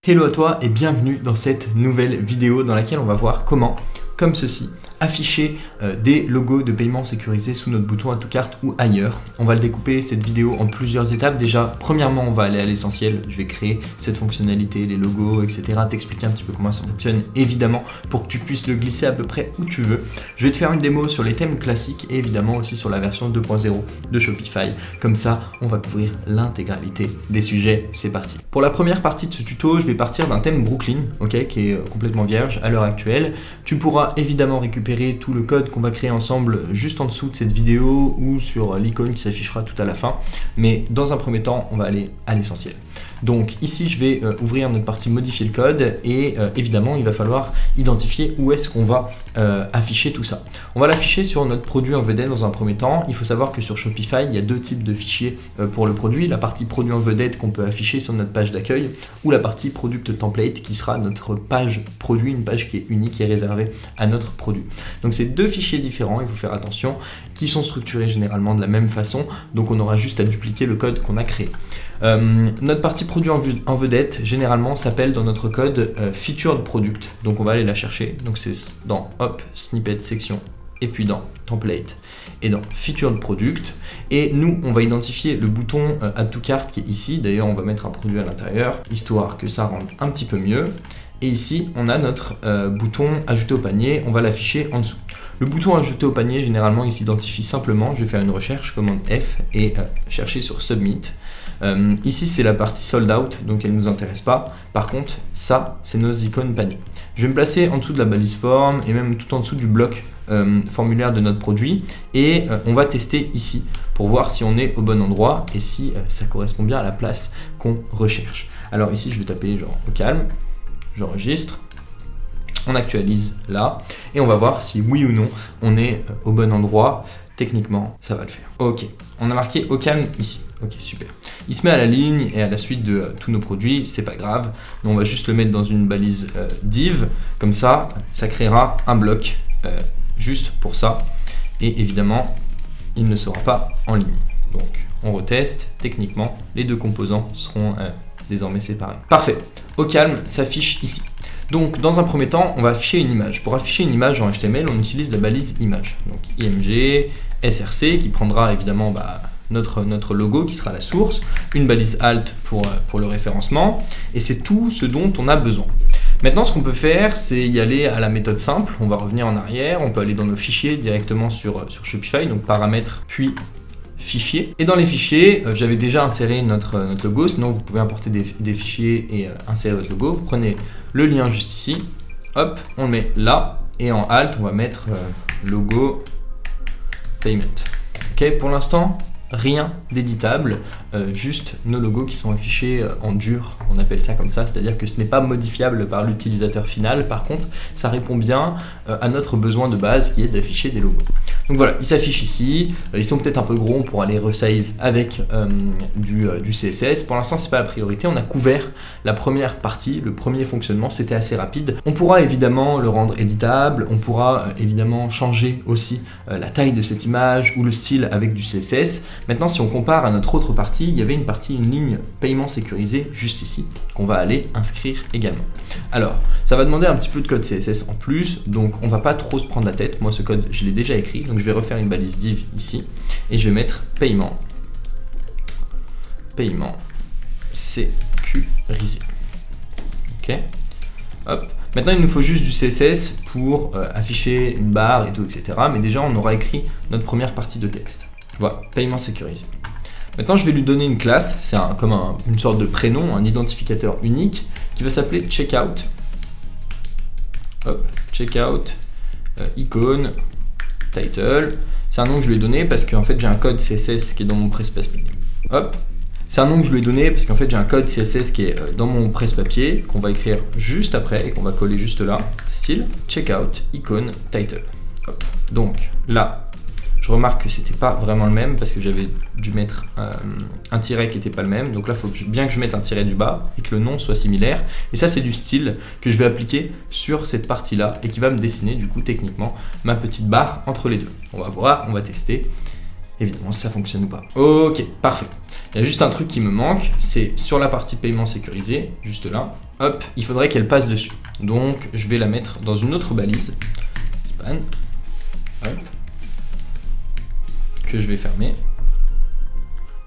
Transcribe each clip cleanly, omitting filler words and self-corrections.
Hello à toi et bienvenue dans cette nouvelle vidéo dans laquelle on va voir comment, comme ceci, afficher des logos de paiement sécurisés sous notre bouton Add to Cart ou ailleurs. On va le découper cette vidéo en plusieurs étapes. Déjà, premièrement, on va aller à l'essentiel. Je vais créer cette fonctionnalité, les logos, etc. T'expliquer un petit peu comment ça fonctionne, évidemment, pour que tu puisses le glisser à peu près où tu veux. Je vais te faire une démo sur les thèmes classiques et évidemment aussi sur la version 2.0 de Shopify. Comme ça, on va couvrir l'intégralité des sujets. C'est parti. Pour la première partie de ce tuto, je vais partir d'un thème Brooklyn, ok, qui est complètement vierge à l'heure actuelle. Tu pourras évidemment récupérer tout le code qu'on va créer ensemble juste en dessous de cette vidéo ou sur l'icône qui s'affichera tout à la fin. Mais dans un premier temps, on va aller à l'essentiel. Donc ici, je vais ouvrir notre partie modifier le code et évidemment, il va falloir identifier où est-ce qu'on va afficher tout ça. On va l'afficher sur notre produit en vedette dans un premier temps. Il faut savoir que sur Shopify, il y a deux types de fichiers pour le produit. La partie produit en vedette qu'on peut afficher sur notre page d'accueil ou la partie product template qui sera notre page produit, une page qui est unique et réservée à notre produit. Donc c'est deux fichiers différents, il faut faire attention, qui sont structurés généralement de la même façon. Donc on aura juste à dupliquer le code qu'on a créé. Notre partie produit en vedette, généralement, s'appelle dans notre code featured product. Donc on va aller la chercher. Donc c'est dans hop, snippet, section, et puis dans template et dans featured product. Et nous, on va identifier le bouton add to cart qui est ici. D'ailleurs, on va mettre un produit à l'intérieur, histoire que ça rende un petit peu mieux. Et ici, on a notre bouton ajouter au panier. On va l'afficher en dessous. Le bouton ajouter au panier, généralement, il s'identifie simplement. Je vais faire une recherche, commande F, et chercher sur submit. Ici, c'est la partie sold out, donc elle ne nous intéresse pas. Par contre, ça, c'est nos icônes panier. Je vais me placer en dessous de la balise forme et même tout en dessous du bloc formulaire de notre produit. Et on va tester ici pour voir si on est au bon endroit et si ça correspond bien à la place qu'on recherche. Alors ici, je vais taper genre au calme, j'enregistre. On actualise là et on va voir si oui ou non on est au bon endroit. Techniquement, ça va le faire. Ok, on a marqué au calme ici. Ok, super. Il se met à la ligne et à la suite de tous nos produits, c'est pas grave. Mais on va juste le mettre dans une balise div. Comme ça, ça créera un bloc juste pour ça. Et évidemment, il ne sera pas en ligne. Donc, on reteste. Techniquement, les deux composants seront désormais séparés. Parfait. Au calme s'affiche ici. Donc, dans un premier temps, on va afficher une image. Pour afficher une image en HTML, on utilise la balise image. Donc, img, src, qui prendra évidemment notre logo, qui sera la source, une balise alt pour le référencement, et c'est tout ce dont on a besoin. Maintenant, ce qu'on peut faire, c'est y aller à la méthode simple. On va revenir en arrière, on peut aller dans nos fichiers directement sur Shopify, donc paramètres, puis fichiers. Et dans les fichiers, j'avais déjà inséré notre logo, sinon vous pouvez importer des fichiers et insérer votre logo. Vous prenez le lien juste ici, hop, on le met là, et en alt, on va mettre logo payment. Ok, pour l'instant, rien d'éditable, juste nos logos qui sont affichés en dur, on appelle ça comme ça, c'est-à-dire que ce n'est pas modifiable par l'utilisateur final. Par contre, ça répond bien à notre besoin de base qui est d'afficher des logos. Donc voilà, ils s'affichent ici, ils sont peut-être un peu gros, on pourra les resize avec du CSS. Pour l'instant, c'est pas la priorité, on a couvert la première partie, le premier fonctionnement, c'était assez rapide. On pourra évidemment le rendre éditable, on pourra évidemment changer aussi la taille de cette image ou le style avec du CSS. Maintenant, si on compare à notre autre partie, il y avait une ligne paiement sécurisé juste ici, qu'on va aller inscrire également. Alors, ça va demander un petit peu de code CSS en plus, donc on va pas trop se prendre la tête. Moi, ce code, je l'ai déjà écrit, donc je vais refaire une balise div ici, et je vais mettre paiement sécurisé. Ok. Hop. Maintenant, il nous faut juste du CSS pour afficher une barre et tout, etc. Mais déjà, on aura écrit notre première partie de texte. Voilà, paiement sécurisé. Maintenant, je vais lui donner une classe, c'est comme une sorte de prénom, un identificateur unique qui va s'appeler checkout. Hop, checkout, icône, title. C'est un nom que je lui ai donné parce qu'en fait, j'ai un code CSS qui est dans mon presse-papier. Hop, c'est un nom que je lui ai donné parce qu'en fait, j'ai un code CSS qui est dans mon presse-papier qu'on va écrire juste après et qu'on va coller juste là. Style, checkout, icône, title. Hop, donc là, je remarque que c'était pas vraiment le même parce que j'avais dû mettre un tiret qui n'était pas le même. Donc là, il faut bien que je mette un tiret du bas et que le nom soit similaire. Et ça, c'est du style que je vais appliquer sur cette partie-là et qui va me dessiner du coup techniquement ma petite barre entre les deux. On va voir, on va tester. Évidemment, si ça fonctionne ou pas. Ok, parfait. Il y a juste un truc qui me manque, c'est sur la partie paiement sécurisé, juste là. hop, il faudrait qu'elle passe dessus. Donc je vais la mettre dans une autre balise, span, hop, que je vais fermer,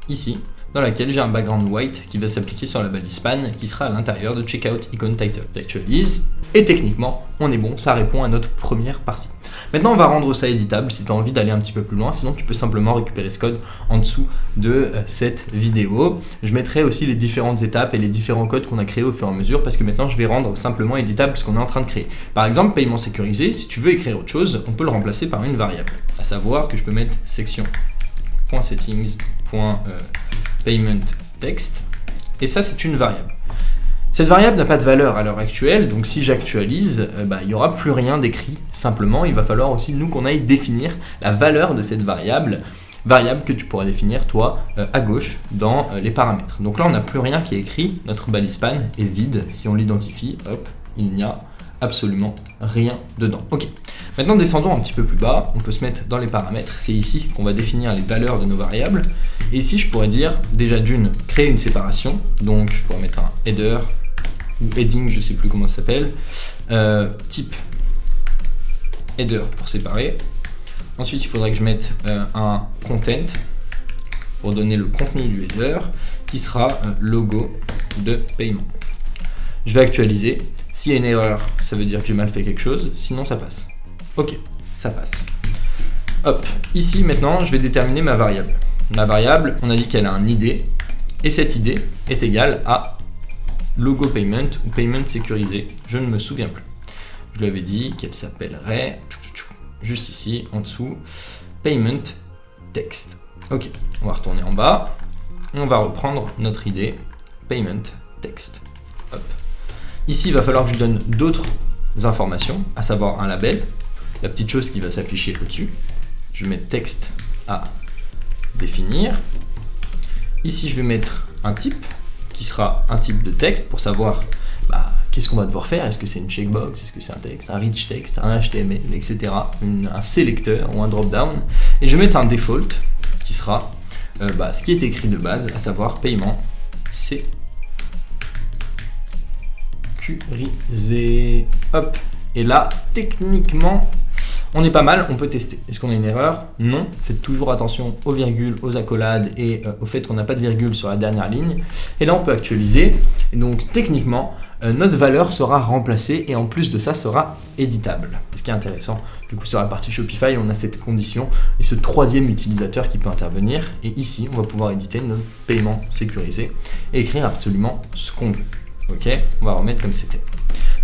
ici, dans laquelle j'ai un background white qui va s'appliquer sur la balise span qui sera à l'intérieur de checkout icon title. J'actualise et techniquement on est bon, ça répond à notre première partie. Maintenant on va rendre ça éditable si tu as envie d'aller un petit peu plus loin, sinon tu peux simplement récupérer ce code en dessous de cette vidéo. Je mettrai aussi les différentes étapes et les différents codes qu'on a créés au fur et à mesure parce que maintenant je vais rendre simplement éditable ce qu'on est en train de créer. Par exemple, paiement sécurisé, si tu veux écrire autre chose, on peut le remplacer par une variable. À savoir que je peux mettre section.settings.payment text et ça c'est une variable. Cette variable n'a pas de valeur à l'heure actuelle, donc si j'actualise, il n'y aura plus rien d'écrit. Simplement, il va falloir aussi nous qu'on aille définir la valeur de cette variable que tu pourras définir toi à gauche dans les paramètres. Donc là, on n'a plus rien qui est écrit, notre balise span est vide. Si on l'identifie, hop, il n'y a absolument rien dedans. Ok, maintenant descendons un petit peu plus bas, on peut se mettre dans les paramètres, c'est ici qu'on va définir les valeurs de nos variables. Et ici, je pourrais dire déjà d'une, créer une séparation, donc je pourrais mettre un header, ou heading, je sais plus comment ça s'appelle, type header pour séparer. Ensuite, il faudrait que je mette un content pour donner le contenu du header qui sera logo de paiement. Je vais actualiser. S'il y a une erreur, ça veut dire que j'ai mal fait quelque chose, sinon ça passe. Ok, ça passe. Hop, ici maintenant, je vais déterminer ma variable. Ma variable, on a dit qu'elle a un ID et cette ID est égale à logo payment ou payment sécurisé, je ne me souviens plus. Je lui avais dit qu'elle s'appellerait, juste ici, en dessous, payment text. Ok, on va retourner en bas, et on va reprendre notre idée, payment text. Hop. Ici, il va falloir que je donne d'autres informations, à savoir un label, la petite chose qui va s'afficher au-dessus. Je vais mettre texte à définir. Ici, je vais mettre un type, qui sera un type de texte pour savoir qu'est-ce qu'on va devoir faire. Est-ce que c'est une checkbox, est-ce que c'est un texte, un rich text, un HTML, etc. Un sélecteur ou un drop-down. Et je vais mettre un default qui sera ce qui est écrit de base, à savoir paiement sécurisé. Hop. Et là, techniquement, on est pas mal, on peut tester. Est-ce qu'on a une erreur? Non. Faites toujours attention aux virgules, aux accolades et au fait qu'on n'a pas de virgule sur la dernière ligne. Et là, on peut actualiser. Et donc, techniquement, notre valeur sera remplacée et en plus de ça, sera éditable. Ce qui est intéressant. Du coup, sur la partie Shopify, on a cette condition et ce troisième utilisateur qui peut intervenir. Et ici, on va pouvoir éditer notre paiement sécurisé et écrire absolument ce qu'on veut. Ok, on va remettre comme c'était.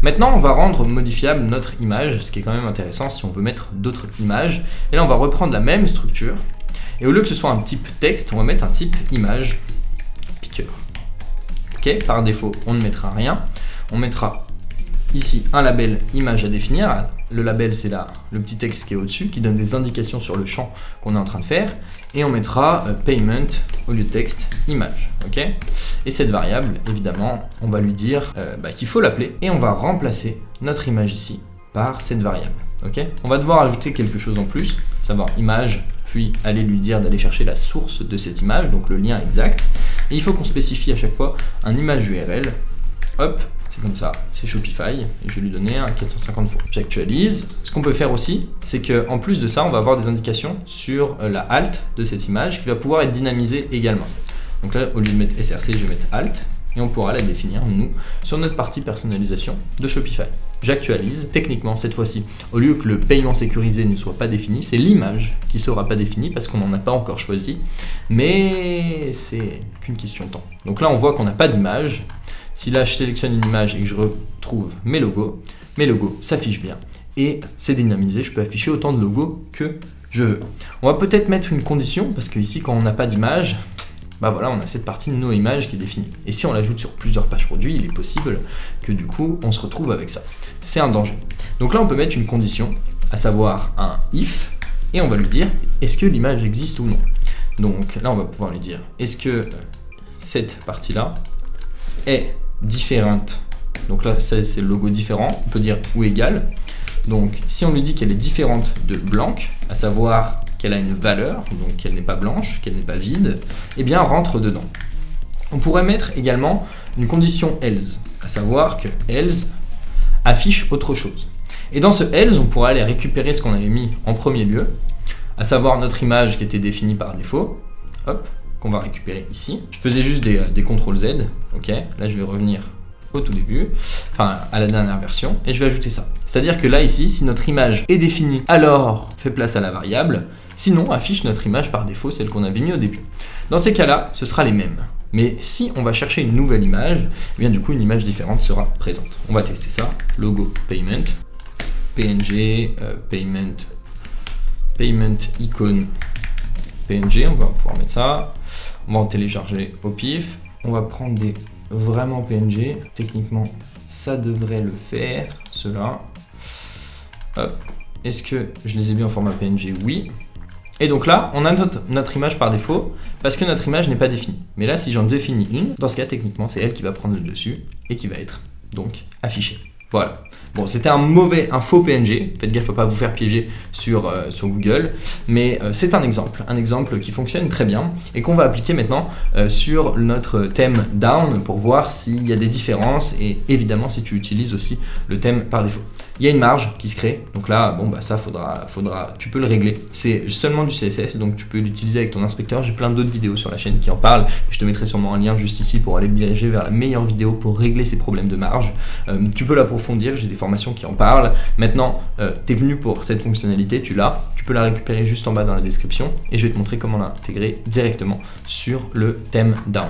Maintenant, on va rendre modifiable notre image, ce qui est quand même intéressant si on veut mettre d'autres images. Et là, on va reprendre la même structure. Et au lieu que ce soit un type texte, on va mettre un type image picker. Ok, par défaut, on ne mettra rien. On mettra ici un label image à définir. Le label, c'est là le petit texte qui est au-dessus, qui donne des indications sur le champ qu'on est en train de faire. Et on mettra payment au lieu de texte image. Ok. Et cette variable, évidemment, on va lui dire qu'il faut l'appeler et on va remplacer notre image ici par cette variable. Ok. On va devoir ajouter quelque chose en plus, savoir image, puis aller lui dire d'aller chercher la source de cette image, donc le lien exact. Et il faut qu'on spécifie à chaque fois un image URL. Hop, c'est comme ça, c'est Shopify, et je vais lui donner un 450 fois. J'actualise. Ce qu'on peut faire aussi, c'est qu'en plus de ça, on va avoir des indications sur la alt de cette image qui va pouvoir être dynamisée également. Donc là, au lieu de mettre src, je vais mettre alt, et on pourra la définir, nous, sur notre partie personnalisation de Shopify. J'actualise. Techniquement, cette fois-ci, au lieu que le paiement sécurisé ne soit pas défini, c'est l'image qui ne sera pas définie parce qu'on n'en a pas encore choisi, mais c'est qu'une question de temps. Donc là, on voit qu'on n'a pas d'image. Si là, je sélectionne une image et que je retrouve mes logos s'affichent bien. Et c'est dynamisé, je peux afficher autant de logos que je veux. On va peut-être mettre une condition, parce que ici, quand on n'a pas d'image, voilà, on a cette partie de nos images qui est définie. Et si on l'ajoute sur plusieurs pages produits, il est possible que du coup, on se retrouve avec ça. C'est un danger. Donc là, on peut mettre une condition, à savoir un if, et on va lui dire, est-ce que l'image existe ou non? Donc là, on va pouvoir lui dire, est-ce que cette partie-là est différente? Donc là, c'est le logo différent, on peut dire ou égal. Donc si on lui dit qu'elle est différente de blanc, à savoir qu'elle a une valeur, donc qu'elle n'est pas blanche, qu'elle n'est pas vide, eh bien rentre dedans. On pourrait mettre également une condition else. à savoir que else affiche autre chose. Et dans ce else, on pourra aller récupérer ce qu'on avait mis en premier lieu, à savoir notre image qui était définie par défaut, hop, qu'on va récupérer ici. Je faisais juste des CTRL Z, ok, là je vais revenir au tout début, enfin à la dernière version, et je vais ajouter ça. C'est-à-dire que là ici, si notre image est définie, alors fait place à la variable, sinon affiche notre image par défaut, celle qu'on avait mis au début. Dans ces cas-là, ce sera les mêmes. Mais si on va chercher une nouvelle image, eh bien du coup une image différente sera présente. On va tester ça, logo payment, PNG, payment icône PNG, on va pouvoir mettre ça, on va en télécharger au pif, on va prendre des vraiment PNG, techniquement ça devrait le faire, cela. Est-ce que je les ai bien en format PNG? Oui. Et donc là, on a notre image par défaut, parce que notre image n'est pas définie. Mais là, si j'en définis une, dans ce cas, techniquement, c'est elle qui va prendre le dessus, et qui va être donc affichée. Voilà. Bon, c'était un faux PNG, faites gaffe à ne pas vous faire piéger sur Google, mais c'est un exemple qui fonctionne très bien et qu'on va appliquer maintenant sur notre thème down pour voir s'il y a des différences et évidemment si tu utilises aussi le thème par défaut. Il y a une marge qui se crée, donc là, bon, bah ça tu peux le régler. C'est seulement du CSS, donc tu peux l'utiliser avec ton inspecteur. J'ai plein d'autres vidéos sur la chaîne qui en parlent. Je te mettrai sûrement un lien juste ici pour aller te diriger vers la meilleure vidéo pour régler ces problèmes de marge. Tu peux l'approfondir, j'ai des formations qui en parlent. Maintenant, tu es venu pour cette fonctionnalité, tu l'as. Tu peux la récupérer juste en bas dans la description et je vais te montrer comment l'intégrer directement sur le thème down.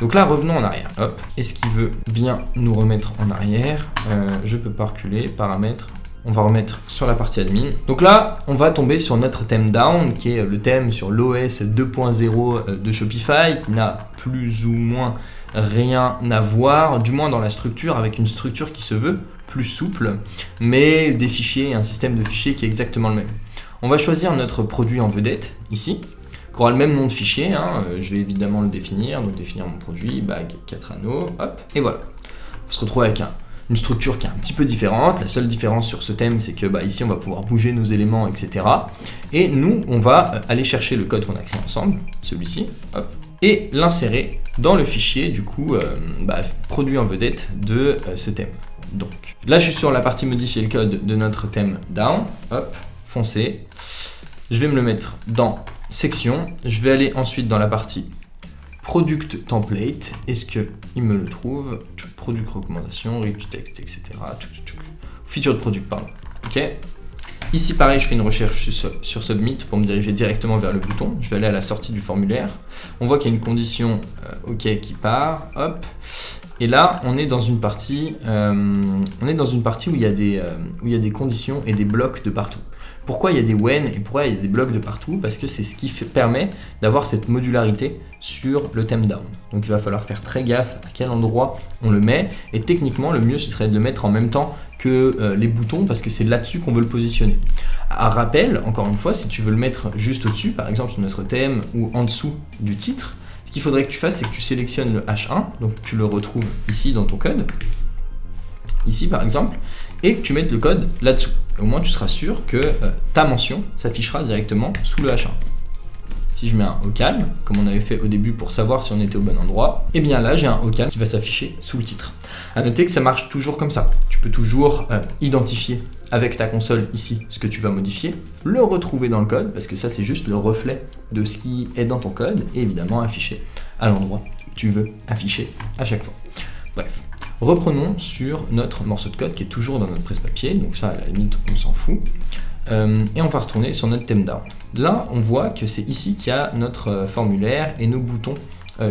Donc là, revenons en arrière. Hop. Est-ce qu'il veut bien nous remettre en arrière? Je peux pas reculer. Paramètres. On va remettre sur la partie admin. Donc là, on va tomber sur notre thème down, qui est le thème sur l'OS 2.0 de Shopify, qui n'a plus ou moins rien à voir, du moins dans la structure, avec une structure qui se veut plus souple, mais des fichiers et un système de fichiers qui est exactement le même. On va choisir notre produit en vedette, ici, qui aura le même nom de fichier, hein. Je vais évidemment le définir, donc définir mon produit, bag 4 anneaux, hop, et voilà. On se retrouve avec une structure qui est un petit peu différente. La seule différence sur ce thème, c'est que ici on va pouvoir bouger nos éléments, etc. Et nous, on va aller chercher le code qu'on a créé ensemble, celui-ci, hop, et l'insérer dans le fichier, du coup, produit en vedette de ce thème. Donc là, je suis sur la partie modifier le code de notre thème down, hop, foncé. Je vais me le mettre dans section, je vais aller ensuite dans la partie product template, est-ce qu'il me le trouve, product recommandation, rich text, etc. Feature de product, pardon. Ok. Ici pareil, je fais une recherche sur submit pour me diriger directement vers le bouton. Je vais aller à la sortie du formulaire. On voit qu'il y a une condition ok qui part, hop. Et là, on est dans une partie, où il y a des conditions et des blocs de partout. Pourquoi il y a des when et pourquoi il y a des blocs de partout? Parce que c'est ce qui permet d'avoir cette modularité sur le thème down. Donc il va falloir faire très gaffe à quel endroit on le met. Et techniquement, le mieux, ce serait de le mettre en même temps que les boutons parce que c'est là-dessus qu'on veut le positionner. À rappel, encore une fois, si tu veux le mettre juste au-dessus, par exemple sur notre thème ou en dessous du titre, ce qu'il faudrait que tu fasses, c'est que tu sélectionnes le H1, donc tu le retrouves ici dans ton code, ici par exemple, et que tu mettes le code là-dessous. Au moins tu seras sûr que ta mention s'affichera directement sous le H1. Si je mets un au calme, comme on avait fait au début pour savoir si on était au bon endroit, et bien là j'ai un au calme qui va s'afficher sous le titre. À noter que ça marche toujours comme ça. Tu peux toujours identifier avec ta console ici ce que tu vas modifier, le retrouver dans le code, parce que ça c'est juste le reflet de ce qui est dans ton code, et évidemment afficher à l'endroit où tu veux afficher à chaque fois. Bref, reprenons sur notre morceau de code qui est toujours dans notre presse-papier, donc ça à la limite on s'en fout. Et on va retourner sur notre thème down. Là, on voit que c'est ici qu'il y a notre formulaire et nos boutons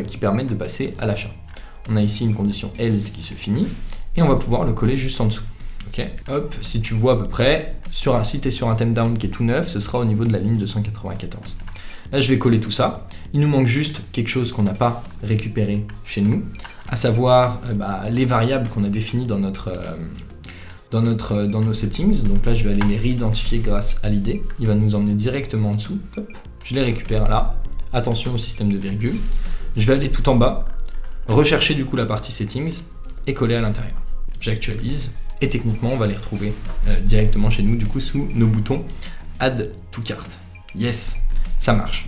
qui permettent de passer à l'achat. On a ici une condition else qui se finit et on va pouvoir le coller juste en dessous. Okay. Hop, si tu vois à peu près, si tu es sur un thème down qui est tout neuf, ce sera au niveau de la ligne 294. Là, je vais coller tout ça. Il nous manque juste quelque chose qu'on n'a pas récupéré chez nous, à savoir les variables qu'on a définies dans nos settings. Donc là, je vais aller les réidentifier grâce à l'id. Il va nous emmener directement en dessous. Hop, je les récupère là. Attention au système de virgule. Je vais aller tout en bas, rechercher du coup la partie settings et coller à l'intérieur. J'actualise et techniquement, on va les retrouver directement chez nous, du coup, sous nos boutons Add to Cart. Yes, ça marche.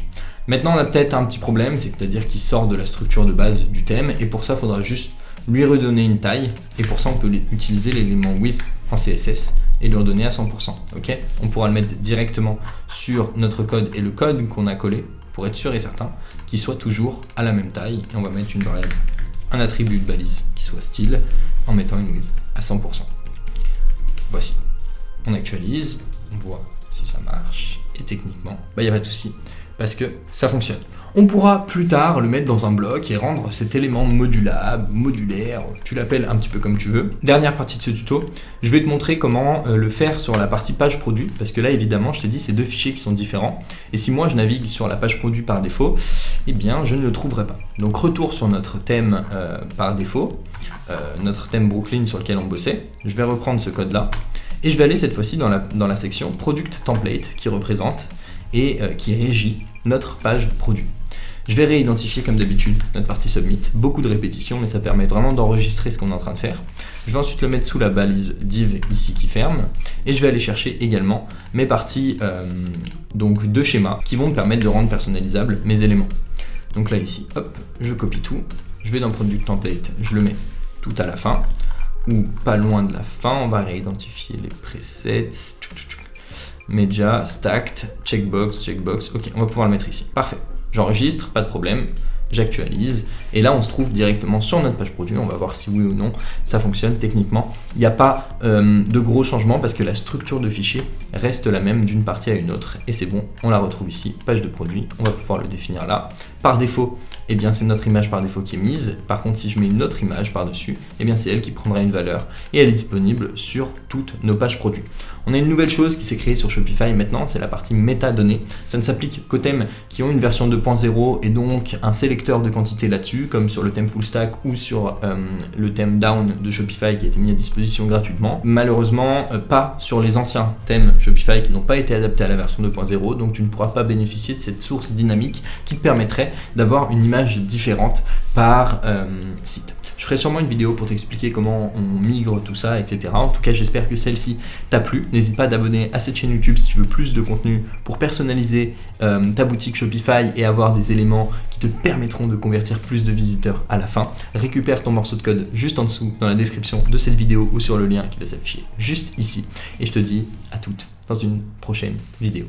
Maintenant, on a peut-être un petit problème, c'est-à-dire qu'il sort de la structure de base du thème et pour ça, il faudra juste lui redonner une taille, et pour ça on peut utiliser l'élément width en CSS et le redonner à 100%. Ok, on pourra le mettre directement sur notre code et le code qu'on a collé pour être sûr et certain qu'il soit toujours à la même taille. Et on va mettre une variable, un attribut de balise qui soit style en mettant une width à 100%. Voici, on actualise, on voit si ça marche et techniquement, il n'y a pas de souci parce que ça fonctionne. On pourra plus tard le mettre dans un bloc et rendre cet élément modulable, modulaire, tu l'appelles un petit peu comme tu veux. Dernière partie de ce tuto, je vais te montrer comment le faire sur la partie page produit, parce que là évidemment je t'ai dit c'est deux fichiers qui sont différents, et si moi je navigue sur la page produit par défaut, eh bien je ne le trouverai pas. Donc retour sur notre thème par défaut, notre thème Brooklyn sur lequel on bossait, je vais reprendre ce code là, et je vais aller cette fois-ci dans la section Product Template qui représente et qui régit notre page produit. Je vais réidentifier comme d'habitude notre partie submit, beaucoup de répétitions mais ça permet vraiment d'enregistrer ce qu'on est en train de faire. Je vais ensuite le mettre sous la balise div ici qui ferme et je vais aller chercher également mes parties donc de schéma qui vont me permettre de rendre personnalisables mes éléments. Donc là ici, hop, je copie tout, je vais dans Product Template, je le mets tout à la fin ou pas loin de la fin, on va réidentifier les presets, Media, Stacked, Checkbox, Checkbox, ok, on va pouvoir le mettre ici, parfait. J'enregistre, pas de problème, j'actualise, et là on se trouve directement sur notre page produit, on va voir si oui ou non ça fonctionne techniquement. Il n'y a pas de gros changements parce que la structure de fichier reste la même d'une partie à une autre, et c'est bon, on la retrouve ici, page de produit, on va pouvoir le définir là. Par défaut, eh bien c'est notre image par défaut qui est mise, par contre si je mets une autre image par-dessus, eh bien c'est elle qui prendra une valeur, et elle est disponible sur toutes nos pages produits. On a une nouvelle chose qui s'est créée sur Shopify maintenant, c'est la partie métadonnées. Ça ne s'applique qu'aux thèmes qui ont une version 2.0 et donc un sélecteur de quantité là-dessus, comme sur le thème full stack ou sur le thème down de Shopify qui a été mis à disposition gratuitement. Malheureusement, pas sur les anciens thèmes Shopify qui n'ont pas été adaptés à la version 2.0, donc tu ne pourras pas bénéficier de cette source dynamique qui te permettrait d'avoir une image différente par site. Je ferai sûrement une vidéo pour t'expliquer comment on migre tout ça, etc. En tout cas, j'espère que celle-ci t'a plu. N'hésite pas à t'abonner à cette chaîne YouTube si tu veux plus de contenu pour personnaliser ta boutique Shopify et avoir des éléments qui te permettront de convertir plus de visiteurs à la fin. Récupère ton morceau de code juste en dessous dans la description de cette vidéo ou sur le lien qui va s'afficher juste ici. Et je te dis à toutes dans une prochaine vidéo.